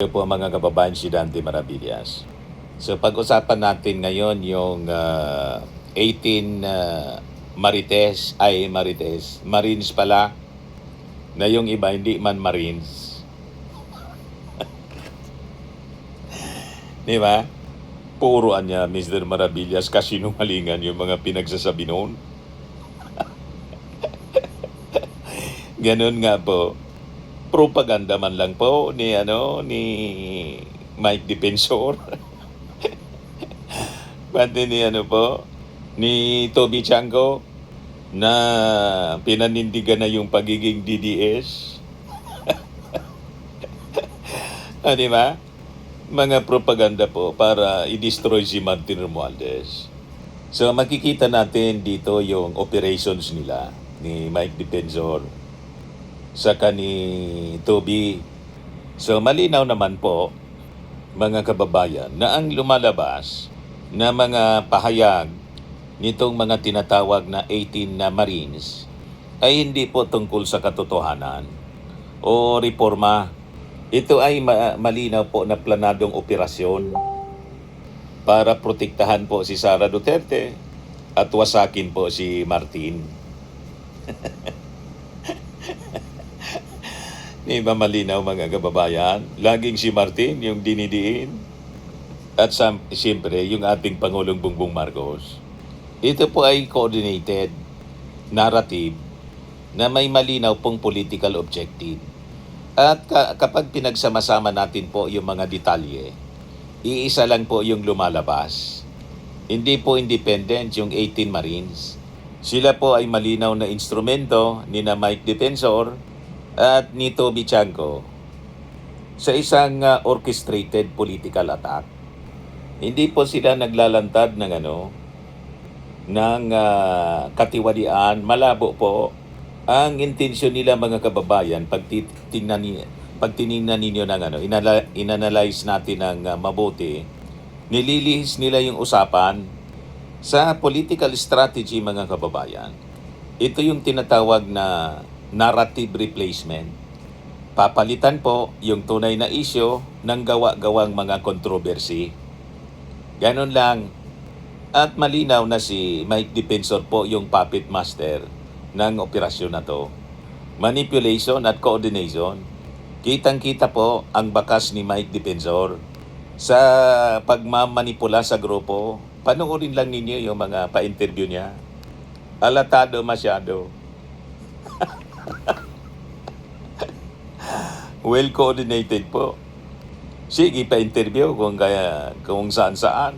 Ito po mga kababayan, si Dante Maravillas. So pag-usapan natin ngayon yung 18 Marines pala, na yung iba hindi man Marines. Di ba? Puruan niya, Mr. Maravillas, kasinungalingan yung mga pinagsasabi noon. Ganun nga po. Propaganda man lang po ni Mike Defensor. Pati ni Toby Chango na pinanindigan na yung pagiging DDS. Di ba? Mga propaganda po para i-destroy si Martin Romualdez. So makikita natin dito yung operations nila ni Mike Defensor saka ni Toby. So malinaw naman po mga kababayan na ang lumalabas na mga pahayag nitong mga tinatawag na 18 na Marines ay hindi po tungkol sa katotohanan o reforma. Ito ay malinaw po na planadong operasyon para protektahan po si Sara Duterte at wasakin po si Martin. Di ba malinaw mga kababayan? Laging si Martin yung dinidiin. At siyempre, yung ating Pangulong Bongbong Marcos. Ito po ay coordinated narrative na may malinaw pong political objective. At kapag pinagsama-sama natin po yung mga detalye, iisa lang po yung lumalabas. Hindi po independent yung 18 Marines. Sila po ay malinaw na instrumento ni na Mike Defensor at ni Toby Chango sa isang orchestrated political attack. Hindi po sila naglalantad ng katiwalian. Malabo po ang intensyon nila mga kababayan pag tinignan ninyo ng inanalyze natin ng mabuti. Nililihis nila yung usapan sa political strategy mga kababayan. Ito yung tinatawag na narrative replacement. Papalitan po yung tunay na isyo ng gawa-gawang mga controversy. Ganon lang. At malinaw na si Mike Defensor po yung puppet master ng operasyon na to. Manipulation at coordination. Kitang-kita po ang bakas ni Mike Defensor sa pagmamanipula sa grupo. Panoorin lang ninyo yung mga pa-interview niya. Alatado masyado. Well coordinated po. Sige, pa-interview kung saan-saan.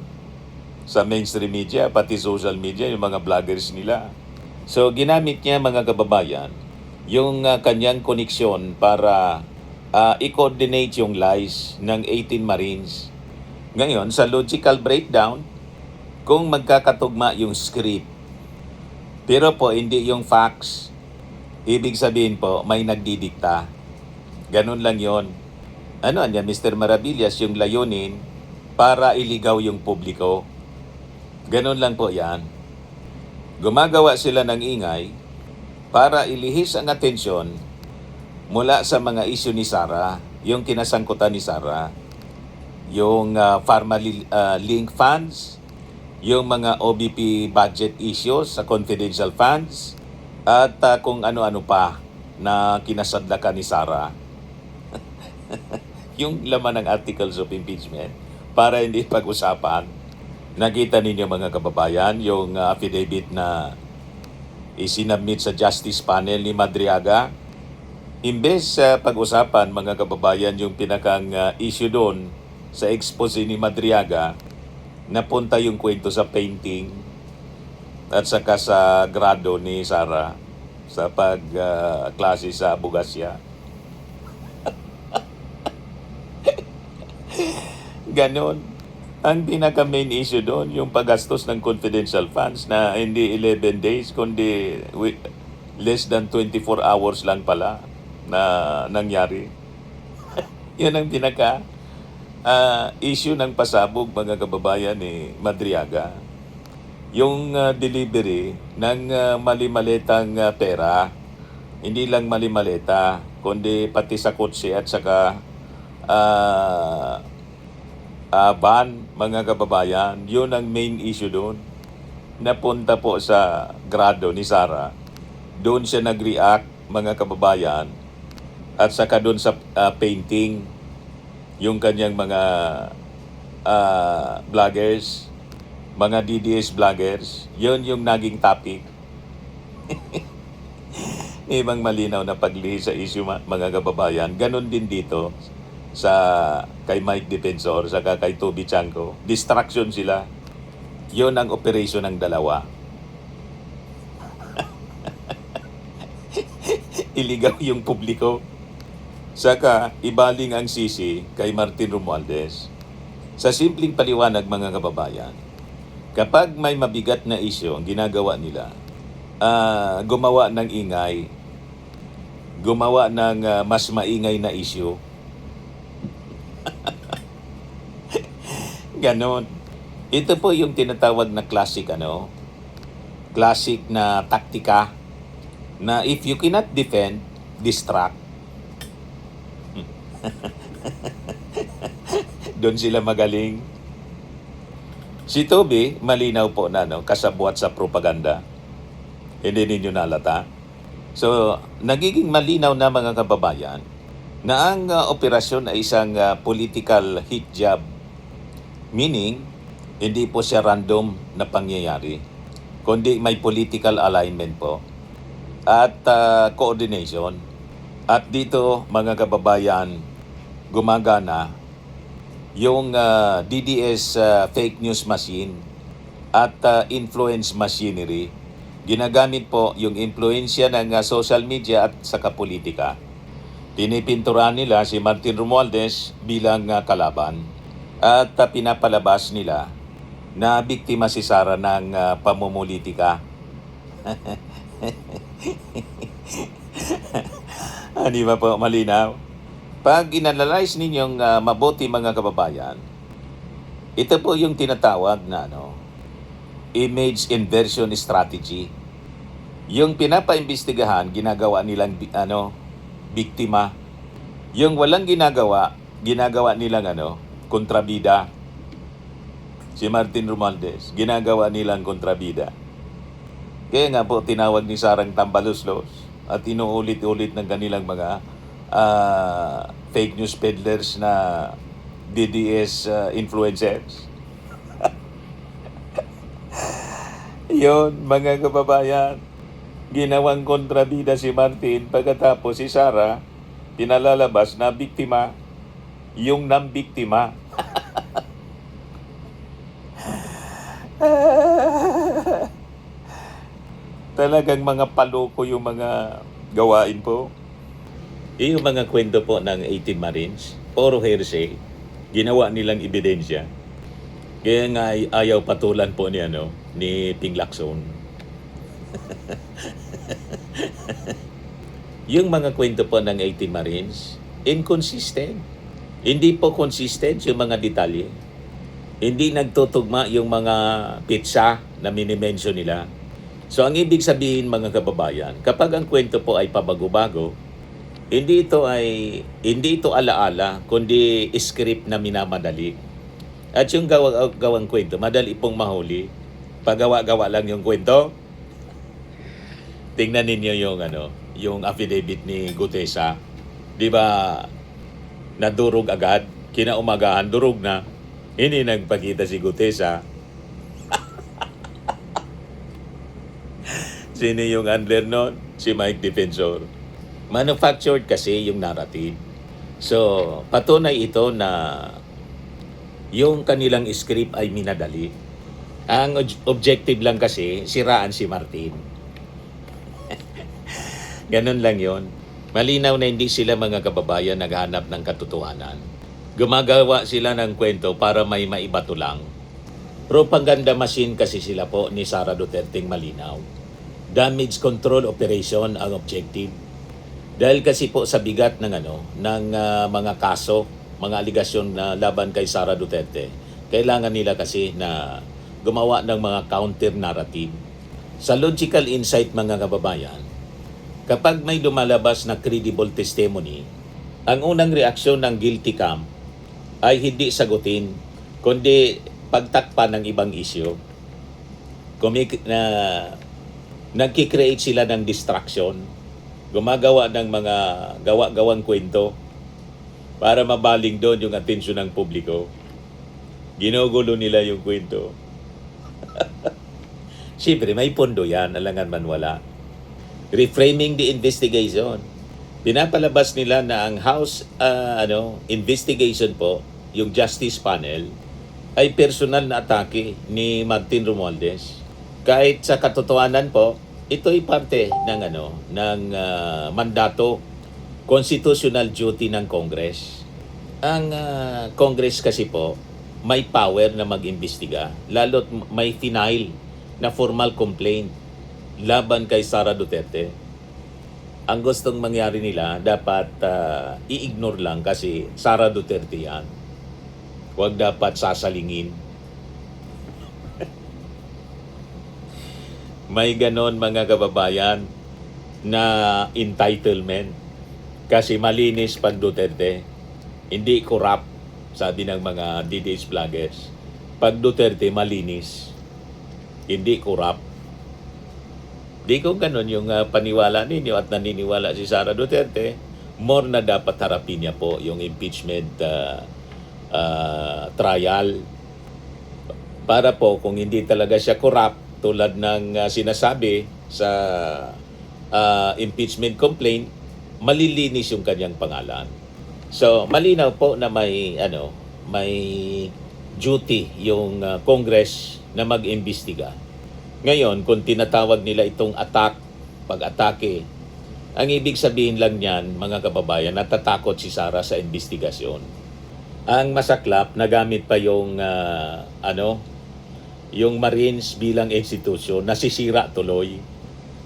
Sa mainstream media, pati social media, yung mga vloggers nila. So, ginamit niya mga kababayan, yung kanyang koneksyon para i-coordinate yung lies ng 18 Marines. Ngayon, sa logical breakdown, kung magkakatugma yung script, pero po hindi yung facts, ibig sabihin po, may nagdidikta. Ganun lang yon. Ano niya, Mr. Maravillas, yung layunin para iligaw yung publiko. Ganun lang po yan. Gumagawa sila ng ingay para ilihis ang atensyon mula sa mga isyu ni Sara, yung kinasangkutan ni Sara, yung pharma link funds, yung mga OBP budget issues sa confidential funds, at kung ano-ano pa na kinasadlakan ni Sara. Yung laman ng articles of impeachment para hindi pag-usapan. Nakita ninyo mga kababayan yung affidavit na isinabmit sa Justice Panel ni Madriaga. Imbes sa pag-usapan mga kababayan yung pinakang issue doon sa expose ni Madriaga, napunta yung kwento sa painting at saka sa grado ni Sara sa pagklase sa Abugasya. Ganon. Ang pinaka main issue doon, yung paggastos ng confidential funds na hindi 11 days, kundi less than 24 hours lang pala na nangyari. Yun ang pinaka issue ng pasabog mga kababayan ni Madriaga. Yung delivery ng mali-maletang pera, hindi lang mali-maleta, kundi pati sa kotse at saka ah, ban, mga kababayan. Yun ang main issue doon. Napunta po sa grado ni Sara. Doon siya nag-react, mga kababayan. At saka doon sa painting, yung kanyang mga vloggers, mga DDS vloggers, yun yung naging topic. Ibang malinaw na paglihis sa issue, mga kababayan. Ganon din dito sa kay Mike Defensor, saka kay Toby Chanko. Distraction sila. Yun ang operation ng dalawa. Iligaw yung publiko. Saka ibaling ang sisi kay Martin Romualdez. Sa simpleng paliwanag, mga kababayan, kapag may mabigat na issue ang ginagawa nila, gumawa ng ingay, gumawa ng mas maingay na issue. Ganon. Ito po yung tinatawag na classic na taktika na if you cannot defend, distract. Doon sila magaling. Si Toby, malinaw po na kasabwat sa propaganda. Hindi ninyo nalata. So, nagiging malinaw na, mga kababayan, na ang operasyon ay isang political hit job. Meaning, hindi po siya random na pangyayari, kundi may political alignment po at coordination. At dito, mga kababayan, gumagana yung DDS fake news machine at influence machinery. Ginagamit po yung influensya ng social media at saka politika. Pinipinturan nila si Martin Romualdez bilang kalaban at pinapalabas nila na biktima si Sara ng pamumulitika. Di ba po malinaw? Pag inanalyze ninyong mabuti, mga kababayan, ito po yung tinatawag na image inversion strategy. Yung pinapaimbestigahan, ginagawa nilang biktima. Yung walang ginagawa nilang kontrabida. Si Martin Romualdez, ginagawa nilang kontrabida. Kaya nga po tinawag ni Sarang tambaluslos at inuulit-ulit ng kanilang mga fake news peddlers na DDS influencers. Yon, mga kababayan, ginawang kontrabida si Martin, pagkatapos si Sara pinalalabas na biktima, yung nambiktima. Talagang mga paloko yung mga gawain po. Yung mga kwento po ng 18 Marines, puro hearsay, ginawa nilang ebidensya. Kaya nga ayaw patulan po ni Ping Lacson. Yung mga kwento po ng 18 Marines, inconsistent. Hindi po consistent yung mga detalye. Hindi nagtutugma yung mga pizza na minimension nila. So ang ibig sabihin, mga kababayan, kapag ang kwento po ay pabago-bago, hindi ito alaala, kundi script na minamadali. At yung gawang kwento, madali pong mahuli. Pagawa-gawa lang yung kwento. Tingnan ninyo yung affidavit ni Gutesa. Di ba, nadurog agad, kinaumagahan, durog na. Hindi nagpakita si Gutesa. Sino yung handler nun? Si Mike Defensor. Manufactured kasi yung narrative. So, patunay ito na yung kanilang script ay minadali. Ang objective lang kasi, siraan si Martin. Ganun lang yon. Malinaw na hindi sila, mga kababayan, naghanap ng katotohanan. Gumagawa sila ng kwento para may maibato lang. Propaganda machine kasi sila po ni Sara Duterte, malinaw. Damage control operation ang objective. Dahil kasi po sa bigat ng mga kaso, mga aligasyon na laban kay Sara Duterte, kailangan nila kasi na gumawa ng mga counter narrative. Sa logical insight, mga kababayan, kapag may lumalabas na credible testimony, Ang unang reaksyon ng guilty camp ay hindi sagutin, kundi pagtakpan ng ibang isyu. Nagkikreate sila ng distraction, gumagawa ng mga gawa-gawang kwento para mabaling doon yung atensyon ng publiko. Ginugulo nila yung kwento. Siyempre, may pondo yan, alangan man wala. Reframing the investigation. Pinapalabas nila na ang House investigation po, yung Justice Panel, ay personal na atake ni Martin Romualdez. Kahit sa katotohanan po, ito ay parte ng mandato, constitutional duty ng Congress. Ang Congress kasi po, may power na mag-imbestiga, lalo't may final na formal complaint laban kay Sara Duterte. Ang gustong mangyari nila, dapat i-ignore lang kasi Sara Duterte yan. Huwag dapat sasalingin. May ganon mga kababayan na entitlement kasi malinis pag Duterte. Hindi corrupt, sabi ng mga DDS vloggers. Pag Duterte, malinis. Hindi corrupt. Di ko ganon yung paniwala ninyo at naniniwala si Sara Duterte, more na dapat harapin niya po yung impeachment trial. Para po kung hindi talaga siya corrupt, tulad ng sinasabi sa impeachment complaint, malilinis yung kanyang pangalan. So, malinaw po na may duty yung Congress na mag-imbestiga. Ngayon, kung tinatawag nila itong pag-atake, ang ibig sabihin lang niyan, mga kababayan, natatakot si Sara sa investigasyon. Ang masaklap, nagamit pa yung yung Marines bilang institusyon, nasisira tuloy.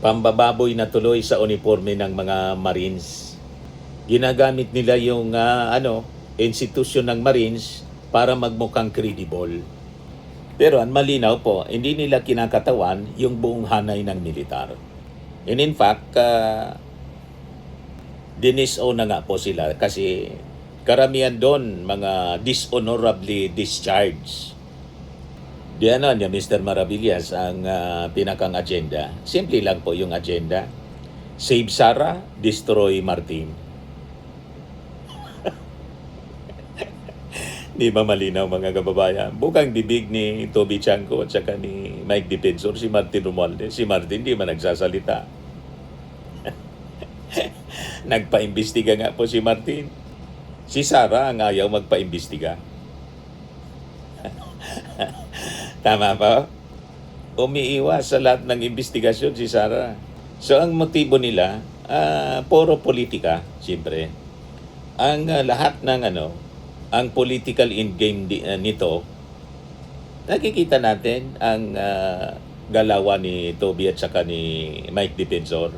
Pambababoy na tuloy sa uniforme ng mga Marines. Ginagamit nila yung institusyon ng Marines para magmukhang credible. Pero ang malinaw po, hindi nila kinakatawan yung buong hanay ng militar. And in fact, dinisown na nga po sila kasi karamihan doon mga dishonorably discharged. Diyan niya Mr. Maravillas ang pinakang agenda. Simple lang po yung agenda. Save Sara, destroy Martin. Di ba malinaw mga kababayan? Bukang bibig ni Toby Chanco at saka ni Mike Defensor, si Martin Romualdez. Si Martin di man nagsasalita. Nagpa-imbestiga nga po si Martin. Si Sara ang ayaw magpa-imbestiga. Tama ba? Umiiwas sa lahat ng investigasyon si Sara. So ang motibo nila, puro politika, siyempre. Ang lahat ng ang political endgame nito, nakikita natin ang galawan ni Toby at saka ni Mike Defensor.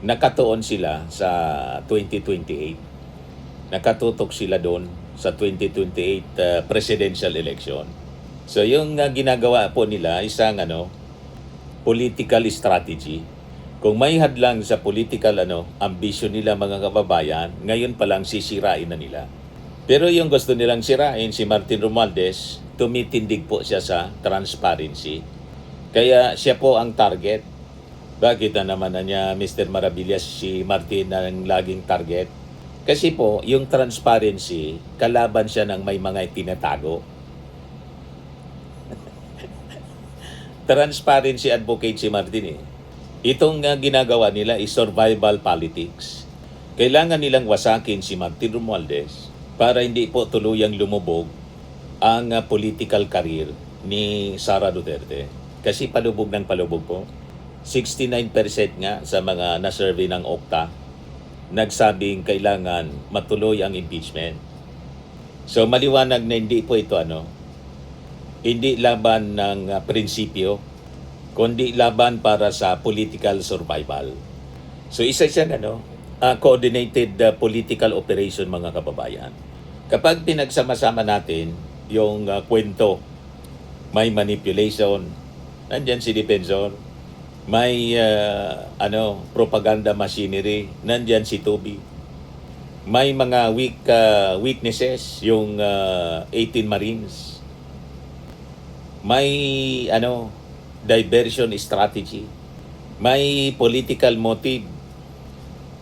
Nakatuon sila sa 2028. Nakatutok sila doon sa 2028 presidential election. So yung ginagawa po nila isang political strategy. Kung may hadlang sa political ambition nila mga kababayan, ngayon pa lang sisirain na nila. Pero yung gusto nilang sirain si Martin Romualdez, tumitindig po siya sa transparency. Kaya siya po ang target. Bakit naman na niya Mr. Maravillas si Martin ang laging target? Kasi po yung transparency, kalaban siya ng may mga itinatago. Transparency advocate si Martin eh. Itong ginagawa nila is survival politics. Kailangan nilang wasakin si Martin Romualdez para hindi po tuluyang lumubog ang political career ni Sara Duterte. Kasi palubog ng palubog po. 69% nga sa mga na-survey ng Okta nagsabing kailangan matuloy ang impeachment. So maliwanag na hindi po ito hindi laban ng prinsipyo, kundi laban para sa political survival. So isa siyang coordinated political operation mga kababayan. Kapag pinagsama-sama natin yung kwento, may manipulation, nandyan si Defensor, may propaganda machinery, nandyan si Toby. may mga weaknesses yung 18 Marines. May diversion strategy. May political motive.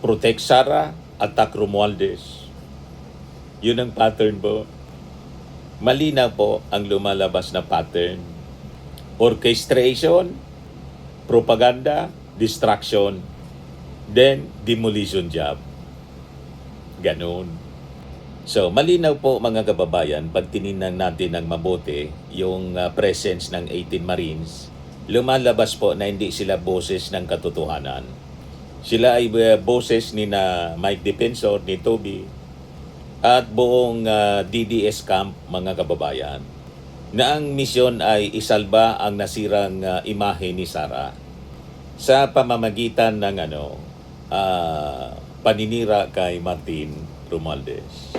Protect Sara, attack Romualdez. Yun ang pattern po. Malinaw po ang lumalabas na pattern. Orchestration, propaganda, distraction, then demolition job. Ganon. So, malinaw po mga kababayan, pag tinignan natin ng mabuti yung presence ng 18 Marines, lumalabas po na hindi sila boses ng katotohanan. Sila ay boses ni na Mike Defensor, ni Toby, at buong DDS camp mga kababayan, na ang misyon ay isalba ang nasirang imahe ni Sara sa pamamagitan ng paninira kay Martin Romualdez.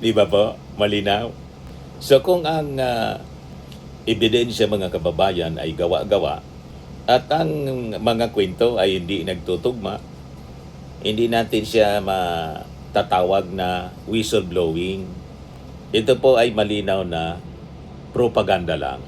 Di ba po? Malinaw? So kung ang ebidensya mga kababayan ay gawa-gawa at ang mga kwento ay hindi nagtutugma, hindi natin siya matatawag na whistleblowing. Ito po ay malinaw na propaganda lang.